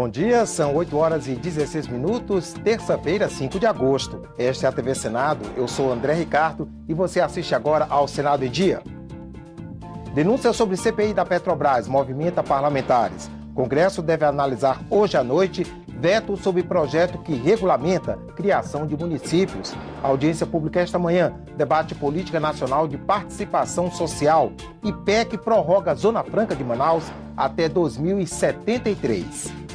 bom dia. São 8 horas e 16 minutos, terça-feira, 5 de agosto. Esta é a TV Senado, eu sou André Ricardo e você assiste agora ao Senado em Dia. Denúncia sobre CPI da Petrobras movimenta parlamentares. Congresso deve analisar hoje à noite veto sobre projeto que regulamenta criação de municípios. A audiência pública esta manhã debate política nacional de participação social e PEC prorroga Zona Franca de Manaus até 2073.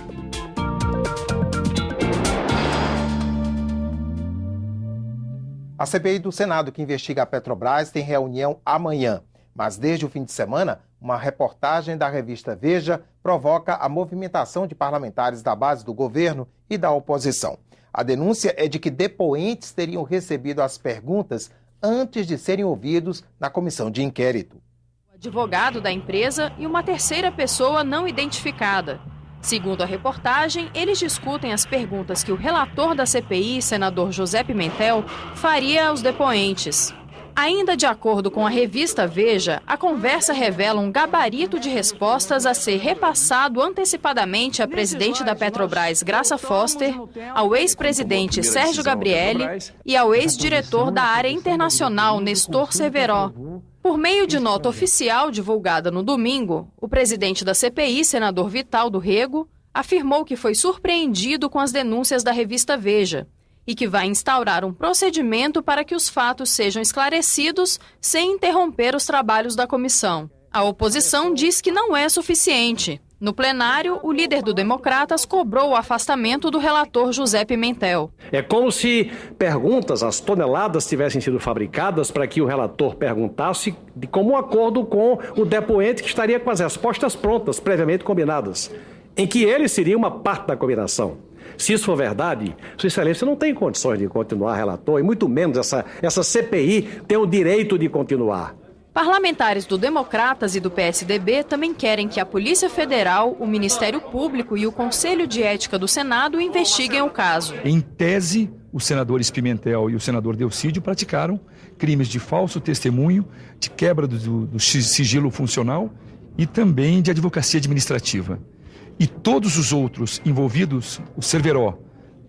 A CPI do Senado, que investiga a Petrobras, tem reunião amanhã. Mas desde o fim de semana, uma reportagem da revista Veja provoca a movimentação de parlamentares da base do governo e da oposição. A denúncia é de que depoentes teriam recebido as perguntas antes de serem ouvidos na comissão de inquérito. O advogado da empresa e uma terceira pessoa não identificada. Segundo a reportagem, eles discutem as perguntas que o relator da CPI, senador José Pimentel, faria aos depoentes. Ainda de acordo com a revista Veja, a conversa revela um gabarito de respostas a ser repassado antecipadamente à presidente da Petrobras, Graça Foster, ao ex-presidente Sérgio Gabrielli e ao ex-diretor da área internacional, Nestor Cerveró. Por meio de nota oficial divulgada no domingo, o presidente da CPI, senador Vital do Rego, afirmou que foi surpreendido com as denúncias da revista Veja e que vai instaurar um procedimento para que os fatos sejam esclarecidos sem interromper os trabalhos da comissão. A oposição diz que não é suficiente. No plenário, o líder do Democratas cobrou o afastamento do relator José Pimentel. É como se perguntas, as toneladas, tivessem sido fabricadas para que o relator perguntasse de comum acordo com o depoente que estaria com as respostas prontas, previamente combinadas, em que ele seria uma parte da combinação. Se isso for verdade, Sua Excelência não tem condições de continuar relator, e muito menos essa CPI tem o direito de continuar. Parlamentares do Democratas e do PSDB também querem que a Polícia Federal, o Ministério Público e o Conselho de Ética do Senado investiguem o caso. Em tese, os senadores Pimentel e o senador Delcídio praticaram crimes de falso testemunho, de quebra do sigilo funcional e também de advocacia administrativa. E todos os outros envolvidos, o Cerveró,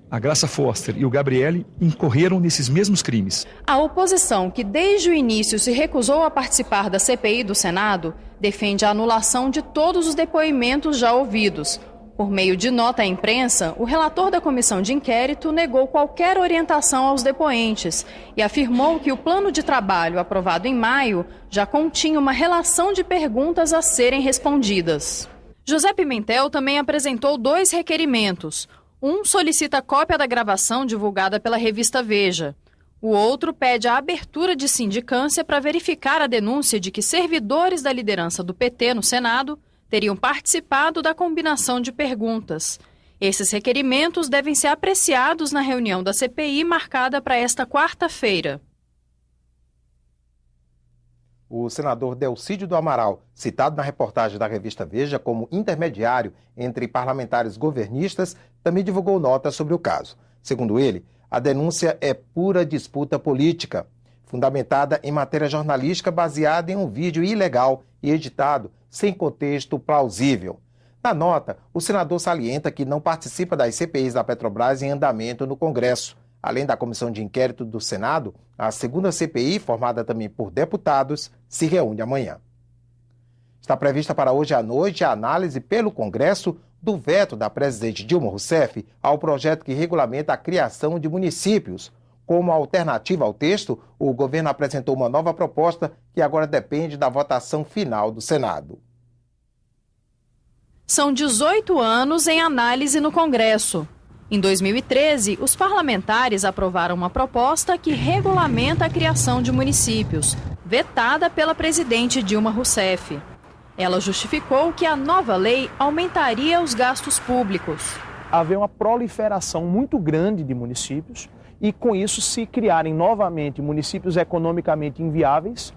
a Graça Foster e o Gabrielli, incorreram nesses mesmos crimes. A oposição, que desde o início se recusou a participar da CPI do Senado, defende a anulação de todos os depoimentos já ouvidos. Por meio de nota à imprensa, o relator da comissão de inquérito negou qualquer orientação aos depoentes e afirmou que o plano de trabalho aprovado em maio já continha uma relação de perguntas a serem respondidas. José Pimentel também apresentou 2 requerimentos. Um solicita cópia da gravação divulgada pela revista Veja. O outro pede a abertura de sindicância para verificar a denúncia de que servidores da liderança do PT no Senado teriam participado da combinação de perguntas. Esses requerimentos devem ser apreciados na reunião da CPI marcada para esta quarta-feira. O senador Delcídio do Amaral, citado na reportagem da revista Veja como intermediário entre parlamentares governistas, também divulgou nota sobre o caso. Segundo ele, a denúncia é pura disputa política, fundamentada em matéria jornalística baseada em um vídeo ilegal e editado sem contexto plausível. Na nota, o senador salienta que não participa das CPIs da Petrobras em andamento no Congresso. Além da comissão de inquérito do Senado, a segunda CPI, formada também por deputados, se reúne amanhã. Está prevista para hoje à noite a análise pelo Congresso do veto da presidente Dilma Rousseff ao projeto que regulamenta a criação de municípios. Como alternativa ao texto, o governo apresentou uma nova proposta que agora depende da votação final do Senado. São 18 anos em análise no Congresso. Em 2013, os parlamentares aprovaram uma proposta que regulamenta a criação de municípios, vetada pela presidente Dilma Rousseff. Ela justificou que a nova lei aumentaria os gastos públicos. Haver uma proliferação muito grande de municípios e, com isso, se criarem novamente municípios economicamente inviáveis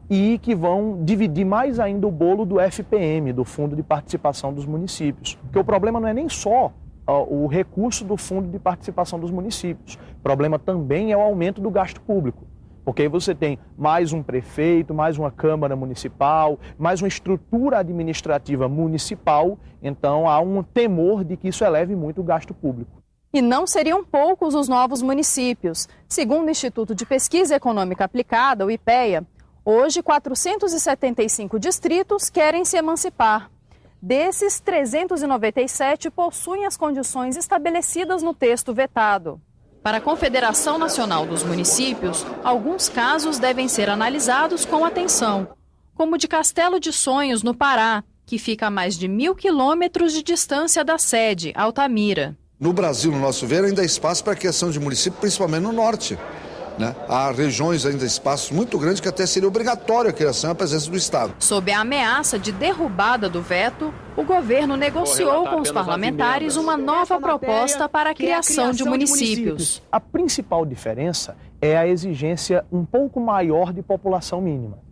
e que vão dividir mais ainda o bolo do FPM, do Fundo de Participação dos Municípios. Porque o problema não é nem só o recurso do Fundo de Participação dos Municípios. O problema também é o aumento do gasto público. Porque aí você tem mais um prefeito, mais uma Câmara Municipal, mais uma estrutura administrativa municipal, então há um temor de que isso eleve muito o gasto público. E não seriam poucos os novos municípios. Segundo o Instituto de Pesquisa Econômica Aplicada, o IPEA, hoje 475 distritos querem se emancipar. Desses, 397 possuem as condições estabelecidas no texto vetado. Para a Confederação Nacional dos Municípios, alguns casos devem ser analisados com atenção, como o de Castelo de Sonhos, no Pará, que fica a mais de 1.000 quilômetros de distância da sede, Altamira. No Brasil, no nosso ver, ainda há espaço para a criação de municípios, principalmente no norte. Há regiões ainda, espaços muito grandes que até seria obrigatório a criação e a presença do Estado. Sob a ameaça de derrubada do veto, o governo negociou com os parlamentares uma nova proposta para a criação de municípios. A principal diferença é a exigência um pouco maior de população mínima.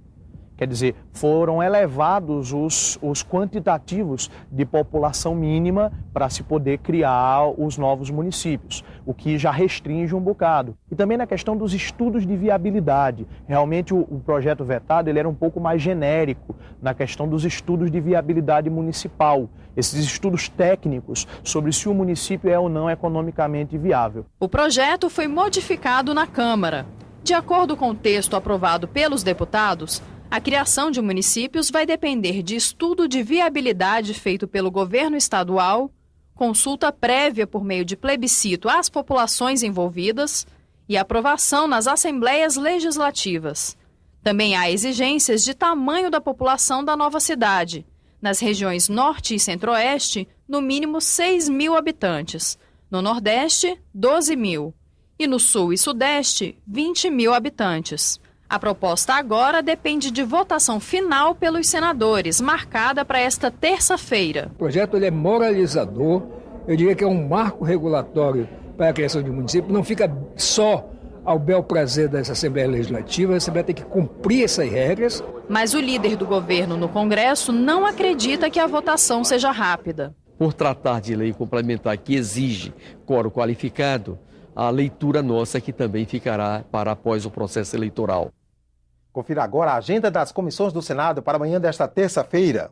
Quer dizer, foram elevados os quantitativos de população mínima para se poder criar os novos municípios, o que já restringe um bocado. E também na questão dos estudos de viabilidade. Realmente o projeto vetado ele era um pouco mais genérico na questão dos estudos de viabilidade municipal, esses estudos técnicos sobre se o município é ou não economicamente viável. O projeto foi modificado na Câmara. De acordo com o texto aprovado pelos deputados, a criação de municípios vai depender de estudo de viabilidade feito pelo governo estadual, consulta prévia por meio de plebiscito às populações envolvidas e aprovação nas assembleias legislativas. Também há exigências de tamanho da população da nova cidade. Nas regiões Norte e Centro-Oeste, no mínimo 6.000 habitantes. No Nordeste, 12.000. E no Sul e Sudeste, 20.000 habitantes. A proposta agora depende de votação final pelos senadores, marcada para esta terça-feira. O projeto ele é moralizador, eu diria que é um marco regulatório para a criação de município, não fica só ao bel prazer dessa Assembleia Legislativa, a Assembleia tem que cumprir essas regras. Mas o líder do governo no Congresso não acredita que a votação seja rápida. Por tratar de lei complementar que exige quórum qualificado, a leitura nossa que também ficará para após o processo eleitoral. Confira agora a agenda das comissões do Senado para amanhã desta terça-feira.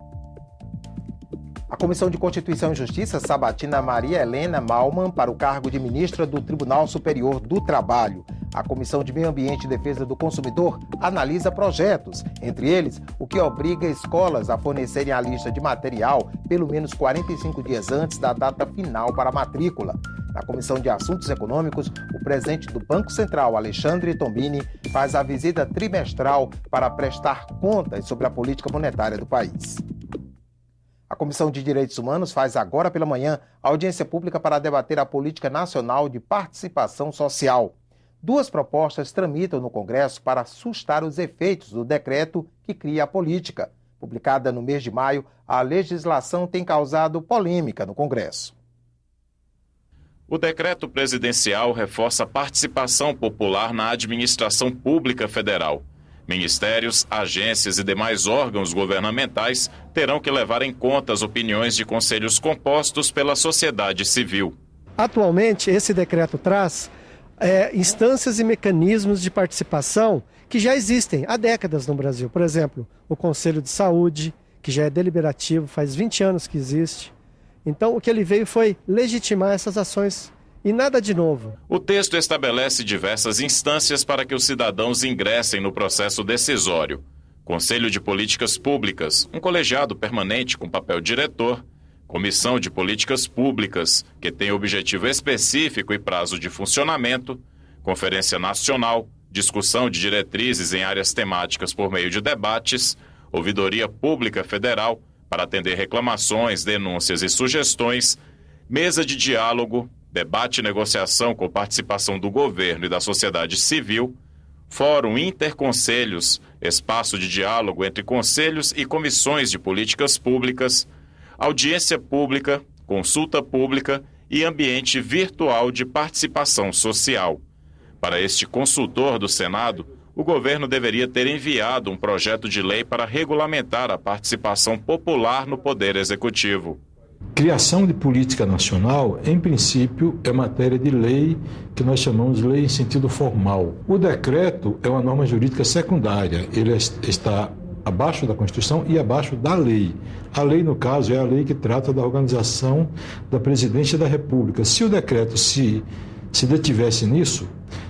A Comissão de Constituição e Justiça sabatina Maria Helena Malman para o cargo de ministra do Tribunal Superior do Trabalho. A Comissão de Meio Ambiente e Defesa do Consumidor analisa projetos, entre eles o que obriga escolas a fornecerem a lista de material pelo menos 45 dias antes da data final para a matrícula. Na Comissão de Assuntos Econômicos, o presidente do Banco Central, Alexandre Tombini, faz a visita trimestral para prestar contas sobre a política monetária do país. A Comissão de Direitos Humanos faz agora pela manhã audiência pública para debater a Política Nacional de Participação Social. 2 propostas tramitam no Congresso para sustar os efeitos do decreto que cria a política. Publicada no mês de maio, a legislação tem causado polêmica no Congresso. O decreto presidencial reforça a participação popular na administração pública federal. Ministérios, agências e demais órgãos governamentais terão que levar em conta as opiniões de conselhos compostos pela sociedade civil. Atualmente, esse decreto traz instâncias e mecanismos de participação que já existem há décadas no Brasil. Por exemplo, o Conselho de Saúde, que já é deliberativo, faz 20 anos que existe. Então, o que ele veio foi legitimar essas ações e nada de novo. O texto estabelece diversas instâncias para que os cidadãos ingressem no processo decisório. Conselho de Políticas Públicas, um colegiado permanente com papel diretor, Comissão de Políticas Públicas, que tem objetivo específico e prazo de funcionamento, Conferência Nacional, discussão de diretrizes em áreas temáticas por meio de debates, Ouvidoria Pública Federal, para atender reclamações, denúncias e sugestões, mesa de diálogo, debate e negociação com participação do governo e da sociedade civil, fórum interconselhos, espaço de diálogo entre conselhos e comissões de políticas públicas, audiência pública, consulta pública e ambiente virtual de participação social. Para este consultor do Senado, o governo deveria ter enviado um projeto de lei para regulamentar a participação popular no Poder Executivo. Criação de política nacional, em princípio, é matéria de lei que nós chamamos de lei em sentido formal. O decreto é uma norma jurídica secundária, ele está abaixo da Constituição e abaixo da lei. A lei, no caso, é a lei que trata da organização da Presidência da República. Se o decreto se detivesse nisso,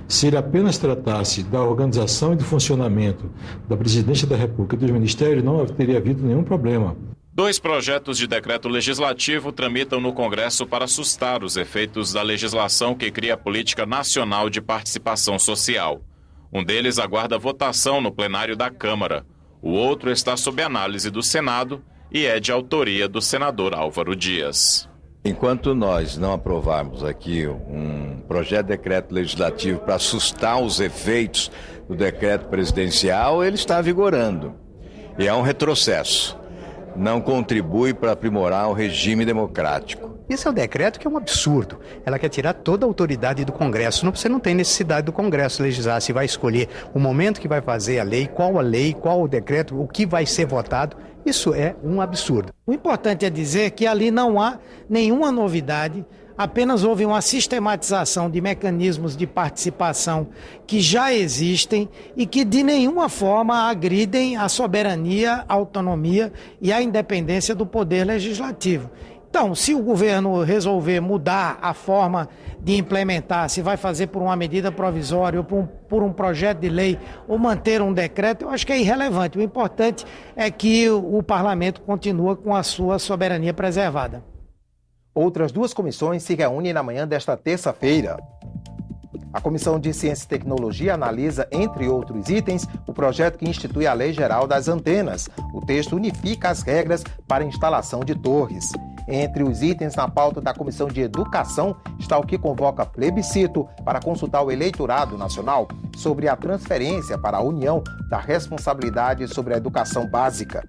se ele apenas tratasse da organização e do funcionamento da Presidência da República e dos ministérios, não teria havido nenhum problema. 2 projetos de decreto legislativo tramitam no Congresso para assustar os efeitos da legislação que cria a Política Nacional de Participação Social. Um deles aguarda votação no plenário da Câmara. O outro está sob análise do Senado e é de autoria do senador Álvaro Dias. Enquanto nós não aprovarmos aqui um projeto de decreto legislativo para assustar os efeitos do decreto presidencial, ele está vigorando. E é um retrocesso. Não contribui para aprimorar o regime democrático. Esse é um decreto que é um absurdo. Ela quer tirar toda a autoridade do Congresso. Você não tem necessidade do Congresso legislar. Se vai escolher o momento que vai fazer a lei, qual o decreto, o que vai ser votado. Isso é um absurdo. O importante é dizer que ali não há nenhuma novidade, apenas houve uma sistematização de mecanismos de participação que já existem e que de nenhuma forma agridem a soberania, a autonomia e a independência do poder legislativo. Então, se o governo resolver mudar a forma de implementar, se vai fazer por uma medida provisória ou por um projeto de lei ou manter um decreto, eu acho que é irrelevante. O importante é que o parlamento continue com a sua soberania preservada. Outras 2 comissões se reúnem na manhã desta terça-feira. A Comissão de Ciência e Tecnologia analisa, entre outros itens, o projeto que institui a Lei Geral das Antenas. O texto unifica as regras para a instalação de torres. Entre os itens na pauta da Comissão de Educação está o que convoca plebiscito para consultar o eleitorado nacional sobre a transferência para a União da responsabilidade sobre a educação básica.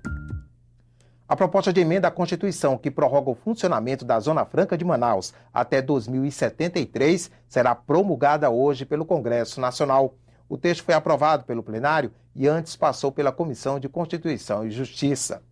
A proposta de emenda à Constituição que prorroga o funcionamento da Zona Franca de Manaus até 2073 será promulgada hoje pelo Congresso Nacional. O texto foi aprovado pelo plenário e antes passou pela Comissão de Constituição e Justiça.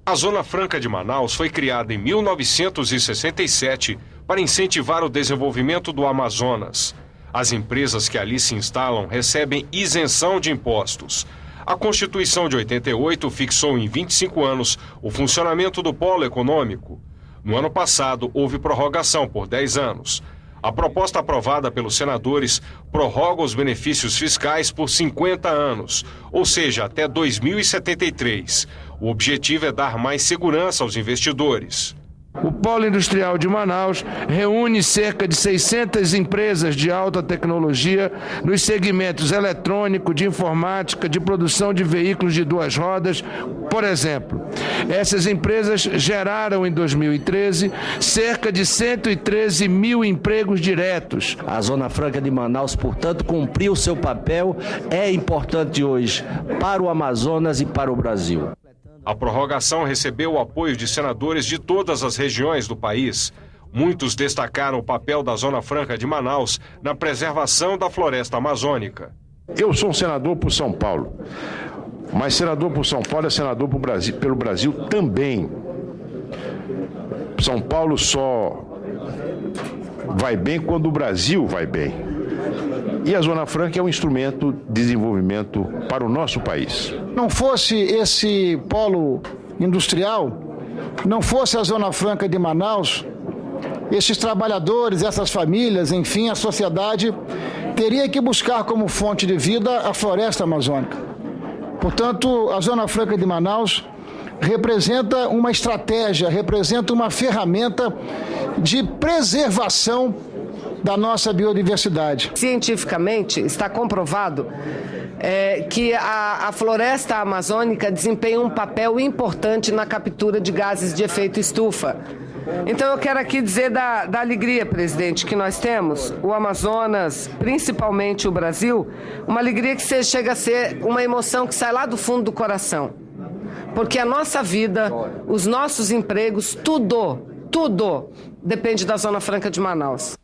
A Zona Franca de Manaus foi criada em 1967 para incentivar o desenvolvimento do Amazonas. As empresas que ali se instalam recebem isenção de impostos. A Constituição de 88 fixou em 25 anos o funcionamento do polo econômico. No ano passado, houve prorrogação por 10 anos. A proposta aprovada pelos senadores prorroga os benefícios fiscais por 50 anos, ou seja, até 2073. O objetivo é dar mais segurança aos investidores. O Polo Industrial de Manaus reúne cerca de 600 empresas de alta tecnologia nos segmentos eletrônico, de informática, de produção de veículos de 2 rodas, por exemplo. Essas empresas geraram em 2013 cerca de 113 mil empregos diretos. A Zona Franca de Manaus, portanto, cumpriu seu papel, é importante hoje para o Amazonas e para o Brasil. A prorrogação recebeu o apoio de senadores de todas as regiões do país. Muitos destacaram o papel da Zona Franca de Manaus na preservação da floresta amazônica. Eu sou um senador por São Paulo, mas senador por São Paulo é senador pelo Brasil também. São Paulo só vai bem quando o Brasil vai bem. E a Zona Franca é um instrumento de desenvolvimento para o nosso país. Não fosse esse polo industrial, não fosse a Zona Franca de Manaus, esses trabalhadores, essas famílias, enfim, a sociedade teria que buscar como fonte de vida a floresta amazônica. Portanto, a Zona Franca de Manaus representa uma estratégia, representa uma ferramenta de preservação da nossa biodiversidade. Cientificamente está comprovado que a floresta amazônica desempenha um papel importante na captura de gases de efeito estufa. Então eu quero aqui dizer da alegria, presidente, que nós temos, o Amazonas, principalmente o Brasil, uma alegria que chega a ser uma emoção que sai lá do fundo do coração. Porque a nossa vida, os nossos empregos, tudo depende da Zona Franca de Manaus.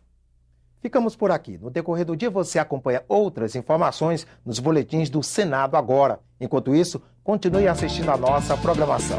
Ficamos por aqui. No decorrer do dia você acompanha outras informações nos boletins do Senado Agora. Enquanto isso, continue assistindo a nossa programação.